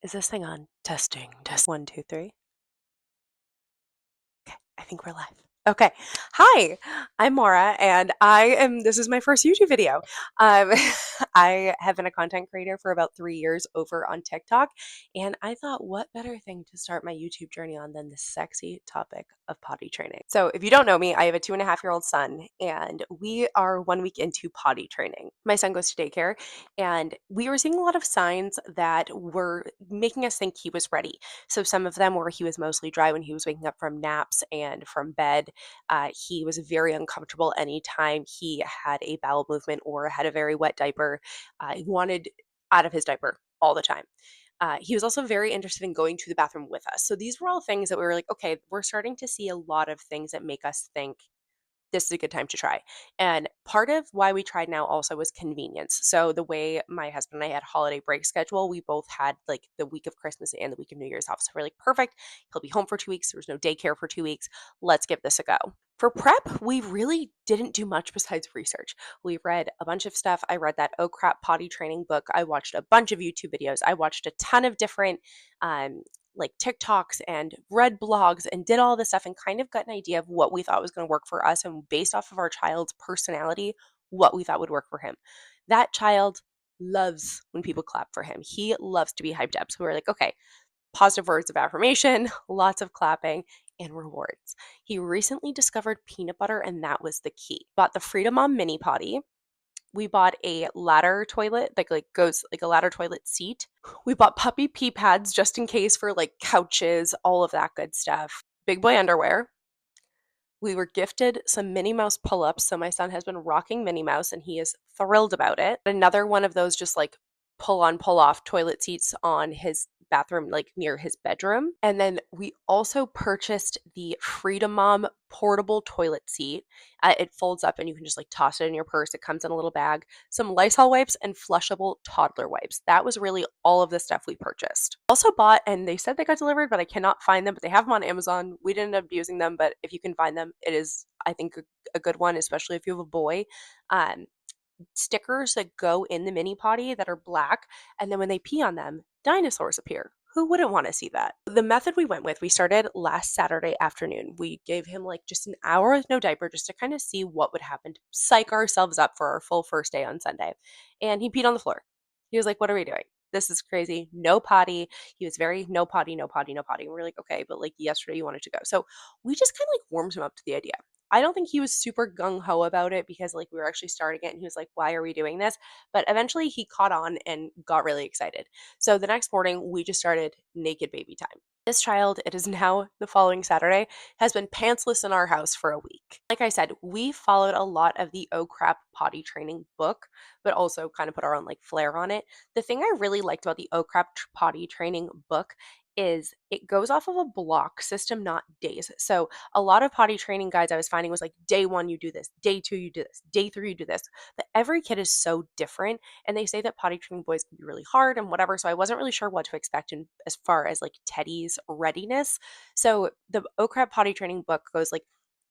Is this thing on? Testing, test 1, 2, 3. Okay, I think we're live. Okay. Hi, I'm Maura, and this is my first YouTube video. Um, I have been a content creator for about 3 years over on TikTok, and I thought, what better thing to start my YouTube journey on than the sexy topic of potty training? So, if you don't know me, I have a 2.5-year-old son, and we are 1 week into potty training. My son goes to daycare, and we were seeing a lot of signs that were making us think he was ready. So some of them were he was mostly dry when he was waking up from naps and from bed. He was very uncomfortable anytime he had a bowel movement or had a very wet diaper. He wanted out of his diaper all the time. He was also very interested in going to the bathroom with us. So these were all things that we were like, okay, we're starting to see a lot of things that make us think this is a good time to try. And part of why we tried now also was convenience. So the way my husband and I had holiday break schedule, we both had like the week of Christmas and the week of New Year's off. So we're like, perfect. He'll be home for 2 weeks. There's no daycare for 2 weeks. Let's give this a go. For prep, we really didn't do much besides research. We read a bunch of stuff. I read that Oh Crap potty training book. I watched a bunch of YouTube videos. I watched a ton of different um, like TikToks and read blogs and did all this stuff and kind of got an idea of what we thought was going to work for us and based off of our child's personality, what we thought would work for him. That child loves when people clap for him. He loves to be hyped up. So we were like, okay, positive words of affirmation, lots of clapping, and rewards. He recently discovered peanut butter, and that was the key. Bought the Freedom Mom mini potty. We bought a ladder toilet that goes like a ladder toilet seat. We bought puppy pee pads just in case for like couches, all of that good stuff. Big boy underwear. We were gifted some Minnie Mouse pull-ups, so my son has been rocking Minnie Mouse and he is thrilled about it. Another one of those just like pull on pull off toilet seats on his bathroom, like near his bedroom. And then we also purchased the Freedom Mom portable toilet seat. It folds up and you can just like toss it in your purse. It comes in a little bag. Some Lysol wipes and flushable toddler wipes. That was really all of the stuff we purchased. Also bought, and they said they got delivered, but I cannot find them, but they have them on Amazon. We didn't end up using them, but if you can find them, it is, I think, a good one, especially if you have a boy. Um, Stickers that go in the mini potty that are black, and then when they pee on them, dinosaurs appear. Who wouldn't want to see that? The method we went with, we started last Saturday afternoon. We gave him like just an hour with no diaper just to kind of see what would happen, to psych ourselves up for our full first day on Sunday. And he peed on the floor. He was like, "What are we doing? This is crazy. No potty." He was very no potty, no potty, no potty. And we're like, okay, but like yesterday you wanted to go. So we just kind of like warmed him up to the idea. I don't think he was super gung ho about it because like we were actually starting it and he was like, why are we doing this? But eventually he caught on and got really excited. So the next morning we just started naked baby time. This child, it is now the following Saturday, has been pantsless in our house for a week. Like I said, we followed a lot of the Oh Crap potty training book, but also kind of put our own like flair on it. The thing I really liked about the Oh Crap potty training book is it goes off of a block system, not days. So a lot of potty training guides I was finding was like day one, you do this, day two, you do this, day three, you do this. But every kid is so different. And they say that potty training boys can be really hard and whatever. So I wasn't really sure what to expect in as far as like Teddy's readiness. So the Oh Crap potty training book goes like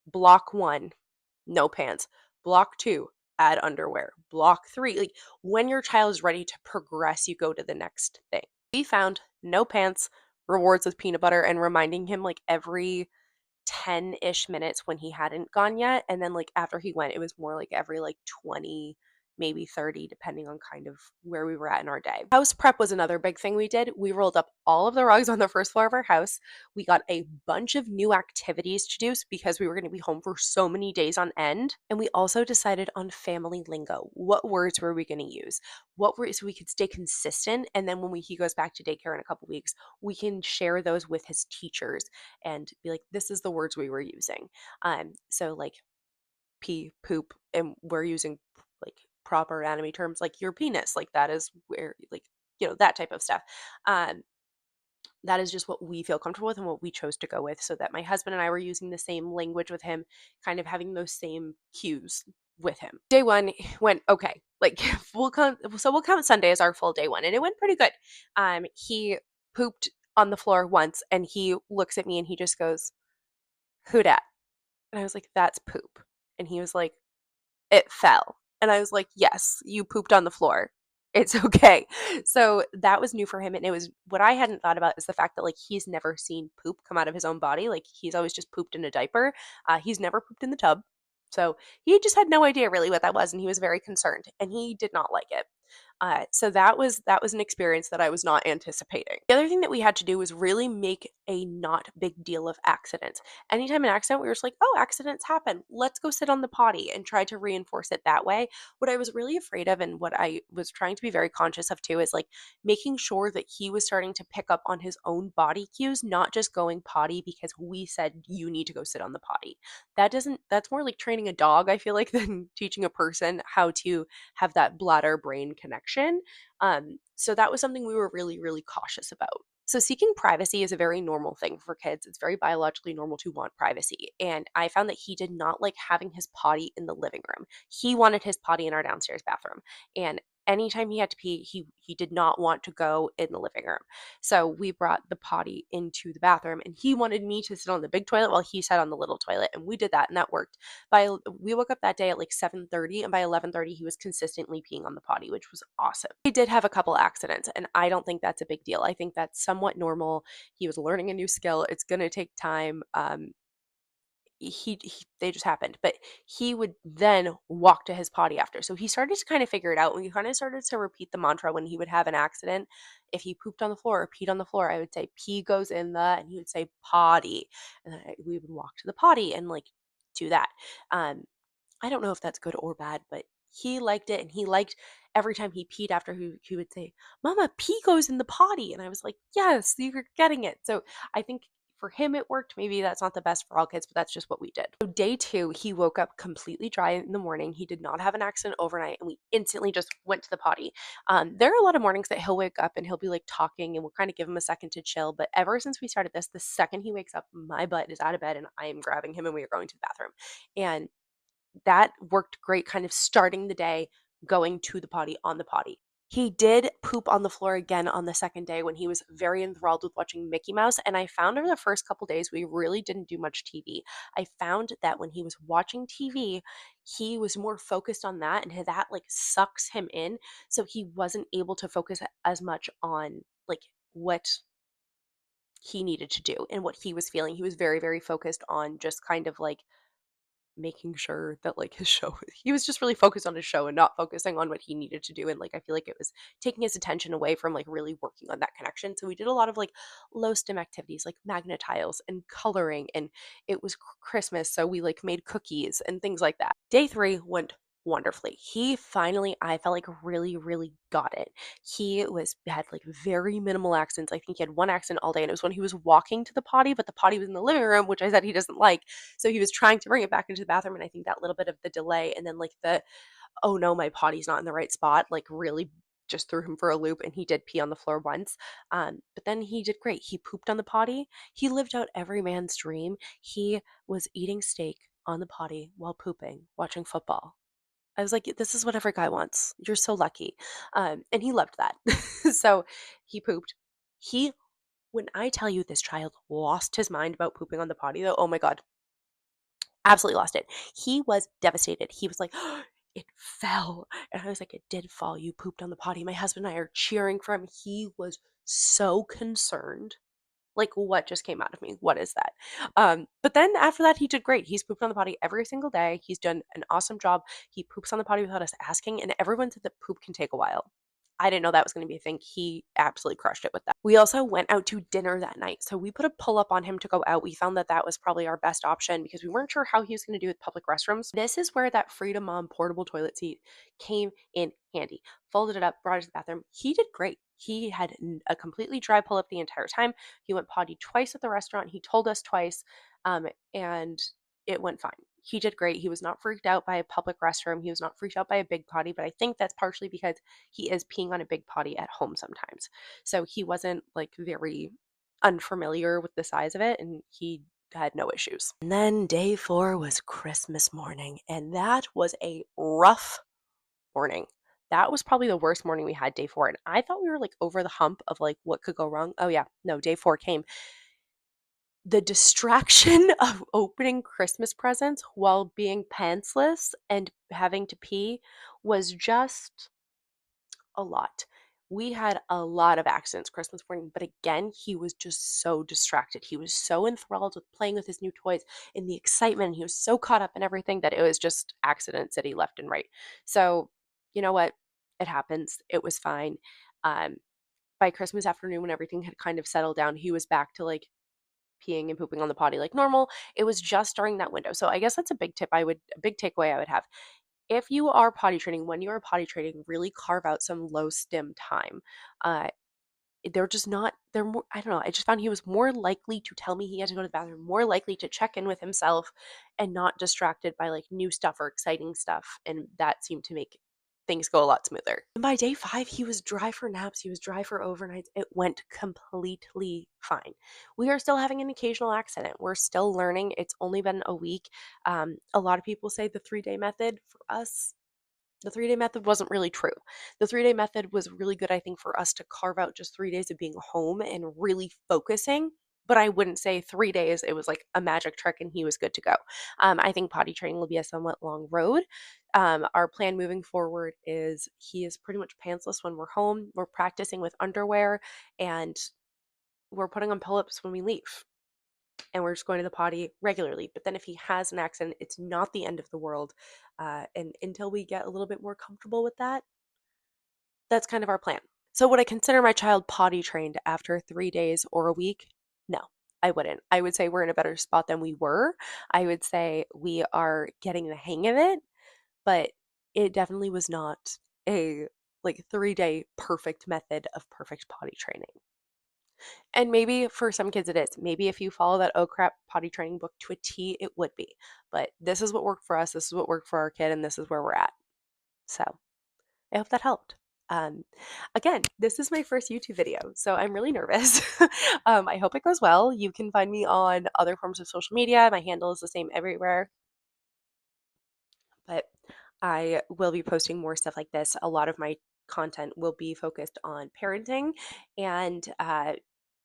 block one, no pants. Block two, add underwear. Block three, like when your child is ready to progress, you go to the next thing. We found no pants, rewards with peanut butter, and reminding him like every 10-ish minutes when he hadn't gone yet. And then like after he went, it was more like every like 20, maybe 30, depending on kind of where we were at in our day. House prep was another big thing we did. We rolled up all of the rugs on the first floor of our house. We got a bunch of new activities to do because we were going to be home for so many days on end. And we also decided on family lingo. What words were we going to use? What were so we could stay consistent. And then when he goes back to daycare in a couple weeks, we can share those with his teachers and be like, this is the words we were using. So like pee, poop, and we're using like proper anatomy terms like your penis, like that is where like, that type of stuff. Um, that is just what we feel comfortable with and what we chose to go with so that my husband and I were using the same language with him, kind of having those same cues with him. Day one went okay. Like we'll count Sunday as our full day one and it went pretty good. He pooped on the floor once and he looks at me and he just goes, "Who dat?" And I was like, "That's poop." And he was like, "It fell." And I was like, "Yes, you pooped on the floor. It's okay. So that was new for him, and it was what I hadn't thought about is the fact that, like, he's never seen poop come out of his own body, like, he's always just pooped in a diaper. He's never pooped in the tub. So he just had no idea really what that was, and he was very concerned, and he did not like it. So that was an experience that I was not anticipating. The other thing that we had to do was really make a not big deal of accidents. Anytime an accident, we were just like, "Oh, accidents happen. Let's go sit on the potty," and try to reinforce it that way. What I was really afraid of, and what I was trying to be very conscious of too, is like making sure that he was starting to pick up on his own body cues, not just going potty because we said you need to go sit on the potty. That's more like training a dog, I feel like, than teaching a person how to have that bladder brain connection. So that was something we were really, really cautious about. So, seeking privacy is a very normal thing for kids. It's very biologically normal to want privacy. And I found that he did not like having his potty in the living room. He wanted his potty in our downstairs bathroom. And anytime he had to pee, he did not want to go in the living room. So we brought the potty into the bathroom, and he wanted me to sit on the big toilet while he sat on the little toilet, and we did that, and that worked. We woke up that day at like 7:30, and by 11:30 he was consistently peeing on the potty, which was awesome. He did have a couple accidents, and I don't think that's a big deal. I think that's somewhat normal. He was learning a new skill. It's going to take time. They just happened, but he would then walk to his potty after. So he started to kind of figure it out, and we kind of started to repeat the mantra when he would have an accident. If he pooped on the floor or peed on the floor, I would say pee goes in the, and he would say potty, and then we would walk to the potty and like do that. um I don't know if that's good or bad, but he liked it, and he liked every time he peed after, he would say, "Mama, pee goes in the potty." And I was like, "Yes, you're getting it." So I think for him it worked. Maybe that's not the best for all kids, but that's just what we did. So day two, he woke up completely dry in the morning. He did not have an accident overnight, and we instantly just went to the potty. There are a lot of mornings that he'll wake up and he'll be like talking, and we'll kind of give him a second to chill. But ever since we started this, the second he wakes up, my butt is out of bed and I am grabbing him and we are going to the bathroom. And that worked great, kind of starting the day going to the potty on the potty. He did poop on the floor again on the second day when he was very enthralled with watching Mickey Mouse. And I found over the first couple days we really didn't do much TV. I found that when he was watching TV, he was more focused on that, and that like sucks him in. So he wasn't able to focus as much on like what he needed to do and what he was feeling. He was very, very focused on just kind of like making sure that like his show he was just really focused on his show and not focusing on what he needed to do, and like I feel like it was taking his attention away from like really working on that connection. So we did a lot of like low stim activities like magnet tiles and coloring, and it was Christmas, so we like made cookies and things like that. Day 3 went wonderfully. He finally, I felt like, really, really got it. He was had like very minimal accidents. I think he had one accident all day, and it was when he was walking to the potty, but the potty was in the living room, which I said he doesn't like. So he was trying to bring it back into the bathroom, and I think that little bit of the delay and then like the, "Oh no, my potty's not in the right spot," like really just threw him for a loop, and he did pee on the floor once. But then he did great. He pooped on the potty. He lived out every man's dream. He was eating steak on the potty while pooping, watching football. I was like, "This is what every guy wants. You're so lucky." And he loved that. So he pooped. He When I tell you this child lost his mind about pooping on the potty though, oh my god, absolutely lost it. He was devastated. He was like, "It fell." And I was like, "It did fall. You pooped on the potty." My husband and I are cheering for him. He was so concerned. Like, what just came out of me? What is that? But then after that, he did great. He's pooped on the potty every single day. He's done an awesome job. He poops on the potty without us asking, and everyone said that poop can take a while. I didn't know that was going to be a thing. He absolutely crushed it with that. We also went out to dinner that night. So we put a pull up on him to go out. We found that that was probably our best option because we weren't sure how he was going to do with public restrooms. This is where that Freedom Mom portable toilet seat came in handy. Folded it up, brought it to the bathroom. He did great. He had a completely dry pull up the entire time. He went potty twice at the restaurant. He told us twice, and it went fine. He did great. He was not freaked out by a public restroom. He was not freaked out by a big potty, but I think that's partially because he is peeing on a big potty at home sometimes. So he wasn't like very unfamiliar with the size of it, and he had no issues. And then day 4 was Christmas morning, and that was a rough morning. That was probably the worst morning we had, day 4. And I thought we were like over the hump of like what could go wrong. Oh, yeah. No, day 4 came. The distraction of opening Christmas presents while being pantsless and having to pee was just a lot. We had a lot of accidents Christmas morning, but again, he was just so distracted. He was so enthralled with playing with his new toys and the excitement. He was so caught up in everything that it was just accident city left and right. So, you know what? It happens. It was fine. Um, by Christmas afternoon, when everything had kind of settled down, he was back to like peeing and pooping on the potty like normal. It was just during that window. So I guess that's a big takeaway I would have. If you are potty training, when you are potty training, really carve out some low stim time. Uh, they're just not, they're more, I don't know. I just found he was more likely to tell me he had to go to the bathroom, more likely to check in with himself and not distracted by like new stuff or exciting stuff. And that seemed to make things go a lot smoother. And by day 5, he was dry for naps, he was dry for overnights. It went completely fine. We are still having an occasional accident. We're still learning. It's only been a week. A lot of people say the 3-day method. For us, the 3-day method wasn't really true. The 3-day method was really good, I think, for us to carve out just 3 days of being home and really focusing. But I wouldn't say 3 days. It was like a magic trick and he was good to go. I think potty training will be a somewhat long road. Our plan moving forward is he is pretty much pantsless when we're home. We're practicing with underwear and we're putting on pull-ups when we leave and we're just going to the potty regularly. But then if he has an accident, it's not the end of the world. And until we get a little bit more comfortable with that, that's kind of our plan. So would I consider my child potty trained after 3 days or a week? No, I wouldn't. I would say we're in a better spot than we were. I would say we are getting the hang of it, but it definitely was not a like 3-day perfect method of perfect potty training. And maybe for some kids it is. Maybe if you follow that oh crap potty training book to a T, it would be. But this is what worked for us, this is what worked for our kid, and this is where we're at. So I hope that helped. Um, Again, this is my first YouTube video, so I'm really nervous. I hope it goes well. You can find me on other forms of social media. My handle is the same everywhere. But I will be posting more stuff like this. A lot of my content will be focused on parenting and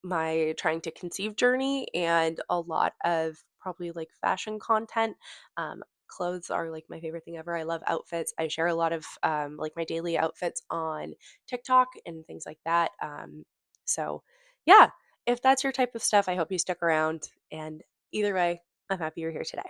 my trying to conceive journey, and a lot of probably like fashion content. Clothes are like my favorite thing ever. I love outfits. I share a lot of like my daily outfits on TikTok and things like that. So, yeah, if that's your type of stuff, I hope you stick around. And either way, I'm happy you're here today.